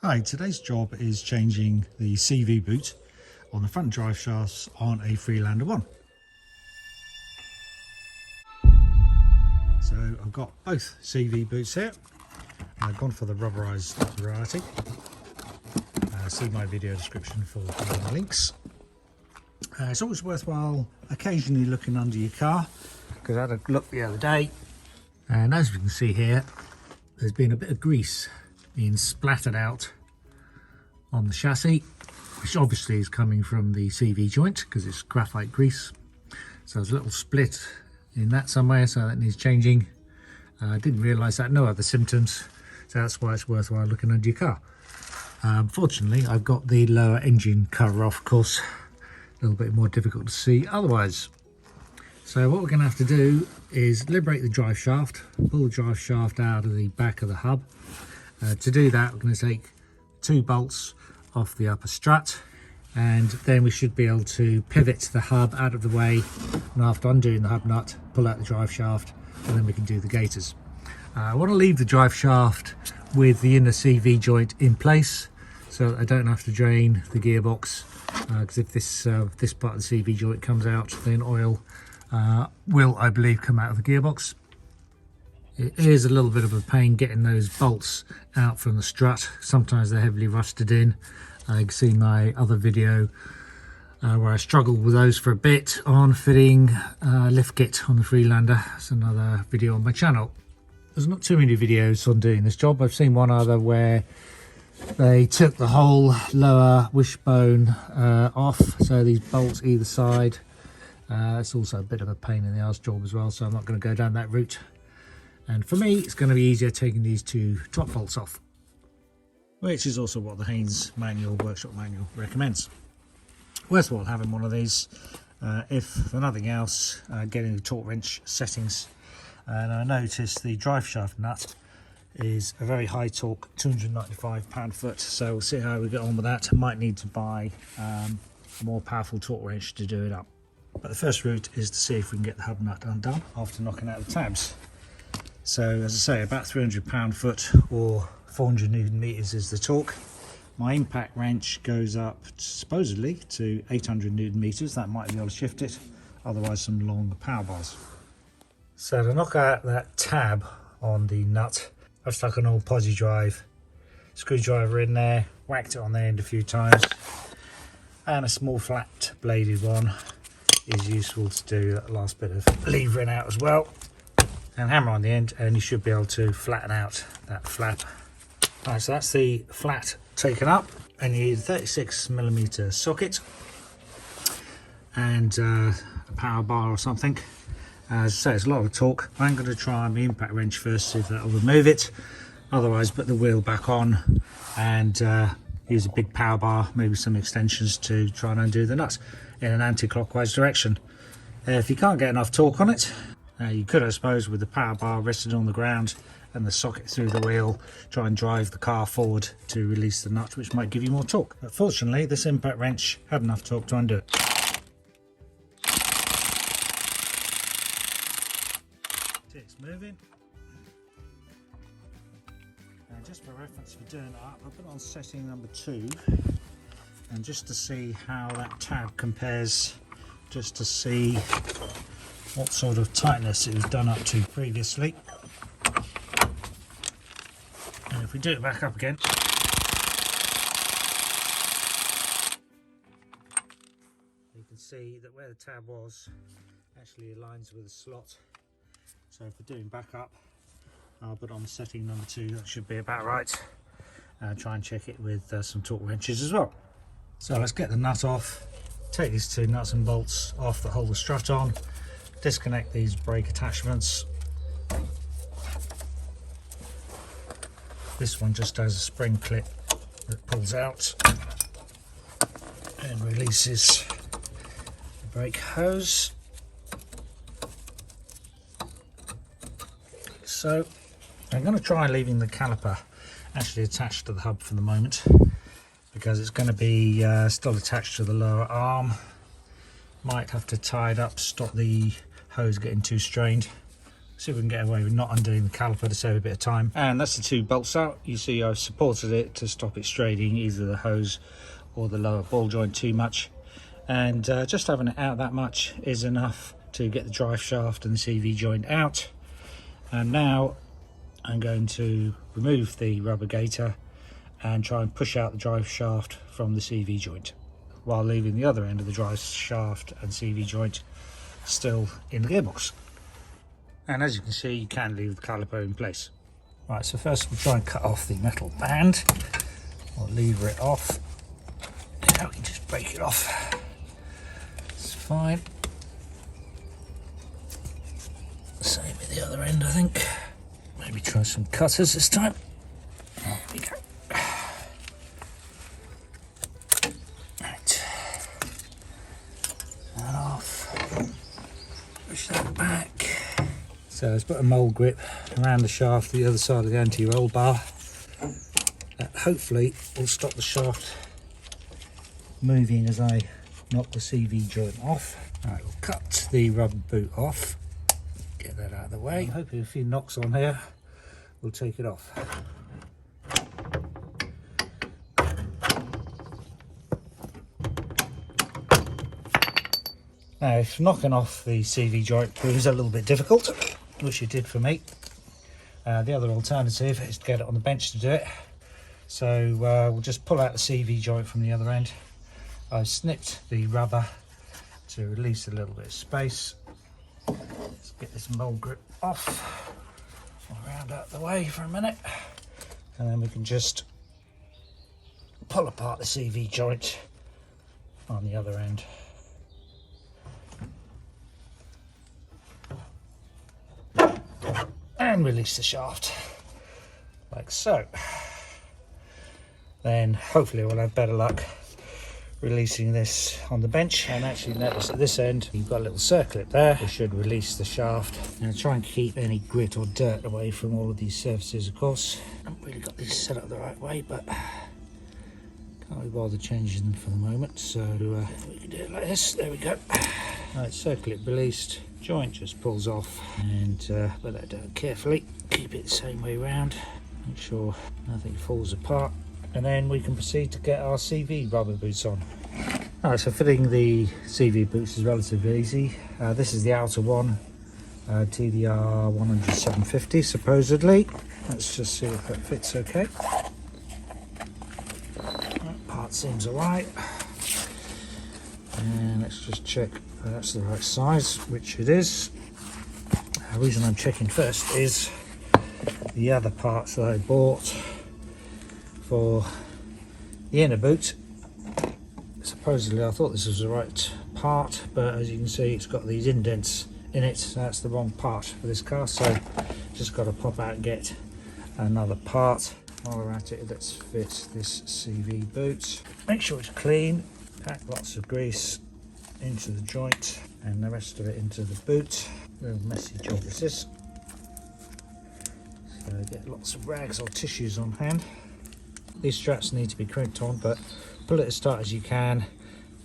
Hi, today's job is changing the CV boot on the front drive shafts on a Freelander 1. So I've got both CV boots here. I've gone for the rubberized variety. See my video description for the links. It's always worthwhile occasionally looking under your car, because I had a look the other day, and as you can see here, there's been a bit of grease being splattered out on the chassis, which obviously is coming from the CV joint because it's graphite grease. So there's a little split in that somewhere, so that needs changing. I didn't realise that, no other symptoms, so that's why it's worthwhile looking under your car. Fortunately, I've got the lower engine cover off, of course, a little bit more difficult to see otherwise. So what we're going to have to do is liberate the drive shaft, pull the drive shaft out of the back of the hub. To do that, we're going to take 2 bolts off the upper strut, and then we should be able to pivot the hub out of the way, and after undoing the hub nut, pull out the drive shaft, and then we can do the gators. I want to leave the drive shaft with the inner CV joint in place so that I don't have to drain the gearbox, because if this part of the CV joint comes out, then oil will, I believe, come out of the gearbox. It is a little bit of a pain getting those bolts out from the strut. Sometimes they're heavily rusted in. You can see my other video where I struggled with those for a bit on fitting lift kit on the Freelander. It's another video on my channel. There's not too many videos on doing this job. I've seen one other where they took the whole lower wishbone off, so these bolts either side. It's also a bit of a pain in the arse job as well, so I'm not going to go down that route. And for me, it's going to be easier taking these 2 top bolts off, which is also what the Haynes manual, workshop manual, recommends. Worthwhile having one of these, if for nothing else, getting the torque wrench settings. And I noticed the drive shaft nut is a very high torque, 295 pound-foot, so we'll see how we get on with that. I might need to buy a more powerful torque wrench to do it up. But the first route is to see if we can get the hub nut undone after knocking out the tabs. So as I say, about 300 pound-foot or 400 newton meters is the torque. My impact wrench goes up supposedly to 800 newton meters. That might be able to shift it, otherwise some long power bars. So to knock out that tab on the nut, I've stuck an old posi drive screwdriver in there, whacked it on the end a few times, and a small flat bladed one is useful to do that last bit of levering out as well. And hammer on the end, and you should be able to flatten out that flap. Right, so that's the flat taken up, and you need a 36mm socket and a power bar or something. As I say, it's a lot of torque. I'm going to try my impact wrench first, see if that'll remove it. Otherwise, put the wheel back on and use a big power bar, maybe some extensions to try and undo the nut in an anti-clockwise direction. If you can't get enough torque on it, you could, I suppose, with the power bar rested on the ground and the socket through the wheel, try and drive the car forward to release the nut, which might give you more torque. But fortunately, this impact wrench had enough torque to undo it. It's moving. Now, just for reference for doing it up, I put it on setting number 2, and just to see how that tab compares, just to see what sort of tightness it was done up to previously. And if we do it back up again, you can see that where the tab was actually aligns with the slot. So if we're doing back up, I'll put on setting number 2, that should be about right. Try and check it with some torque wrenches as well. So let's get the nut off, take these 2 nuts and bolts off that hold the strut on, disconnect these brake attachments. This one just has a spring clip that pulls out and releases the brake hose. So I'm going to try leaving the caliper actually attached to the hub for the moment, because it's going to be still attached to the lower arm. Might have to tie it up, stop the hose getting too strained. See if we can get away with not undoing the caliper to save a bit of time. And that's the two bolts out. You see I've supported it to stop it straining either the hose or the lower ball joint too much. And just having it out that much is enough to get the drive shaft and the CV joint out. And now I'm going to remove the rubber gator and try and push out the drive shaft from the CV joint, while leaving the other end of the drive shaft and CV joint still in the gearbox. And as you can see, you can leave the caliper in place. Right, so first we'll try and cut off the metal band, or lever it off. Now we can just break it off. It's fine. Same with the other end, I think. Maybe try some cutters this time. There we go. Right. That off. Push that back. So let's put a mole grip around the shaft, the other side of the anti-roll bar. That hopefully will stop the shaft moving as I knock the CV joint off. Alright, we'll cut the rubber boot off. Get that out of the way. I'm hoping a few knocks on here will take it off. Now, if knocking off the CV joint proves a little bit difficult, which it did for me, the other alternative is to get it on the bench to do it. So we'll just pull out the CV joint from the other end. I've snipped the rubber to release a little bit of space. Let's get this mole grip off. I'll round out the way for a minute, and then we can just pull apart the CV joint on the other end. And release the shaft like so. Then hopefully we'll have better luck releasing this on the bench. And actually notice at this end you've got a little circlip there which should release the shaft. Now try and keep any grit or dirt away from all of these surfaces, of course. I haven't really got these set up the right way, but can't be bothered changing them for the moment, so we can do it like this. There we go. Right, circlip released, joint just pulls off, and put that down carefully, keep it the same way round, make sure nothing falls apart, and then we can proceed to get our CV rubber boots on. Alright, so fitting the CV boots is relatively easy. This is the outer one, TDR 100/750 supposedly. Let's just see if that fits okay. That part seems alright. And let's just check that's the right size, which it is. The reason I'm checking first is the other parts that I bought for the inner boot. Supposedly I thought this was the right part, but as you can see it's got these indents in it, so that's the wrong part for this car, so just got to pop out and get another part. While we're at it, let's fit this CV boot. Make sure it's clean, pack lots of grease into the joint and the rest of it into the boot. Real messy job this is, so get lots of rags or tissues on hand. These straps need to be crimped on, but pull it as tight as you can,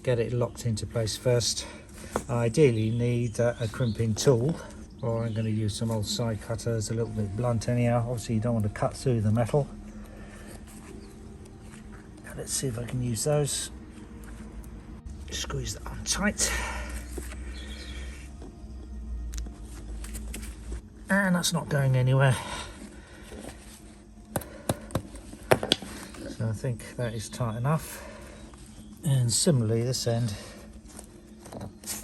get it locked into place first. Ideally you need a crimping tool, or I'm going to use some old side cutters, a little bit blunt anyhow. Obviously you don't want to cut through the metal. Let's see if I can use those. Squeeze that on tight. And that's not going anywhere. So I think that is tight enough. And similarly this end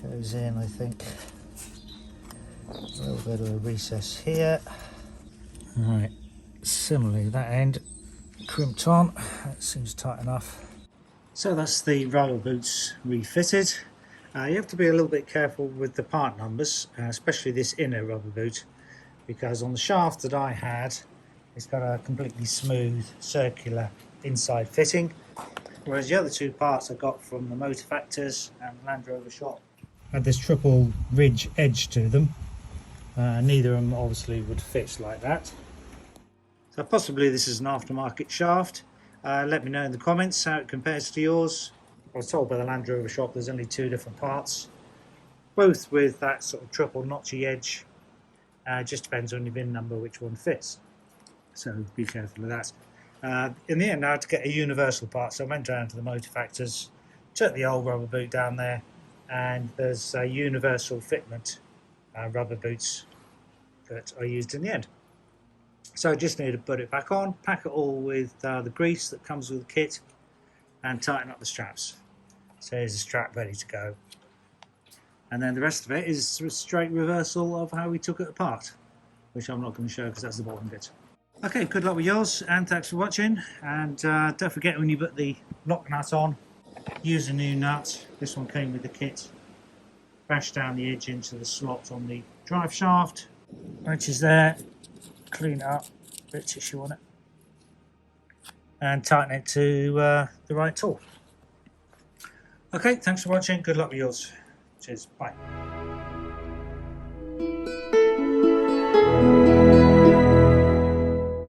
goes in, I think. A little bit of a recess here. Alright, similarly that end crimped on. That seems tight enough. So that's the rubber boots refitted. You have to be a little bit careful with the part numbers, especially this inner rubber boot, because on the shaft that I had, it's got a completely smooth circular inside fitting, whereas the other two parts I got from the Motor Factors and Land Rover shop had this triple ridge edge to them. Neither of them obviously would fit like that. So possibly this is an aftermarket shaft. Let me know in the comments how it compares to yours. I was told by the Land Rover shop there's only two different parts, both with that sort of triple notchy edge, Just depends on your VIN number which one fits. So be careful of that. In the end, I had to get a universal part, so I went down to the motor factors, took the old rubber boot down there, and there's a universal fitment rubber boots that I used in the end. So I just need to put it back on, pack it all with the grease that comes with the kit, and tighten up the straps. So here's the strap ready to go. And then the rest of it is a straight reversal of how we took it apart, which I'm not going to show because that's the bottom bit. Okay, good luck with yours, and thanks for watching. And don't forget, when you put the lock nut on, use a new nut. This one came with the kit. Bash down the edge into the slot on the drive shaft, which is there. Clean it up, bit of tissue on it, and tighten it to the right tool. Okay, thanks for watching. Good luck with yours. Cheers. Bye.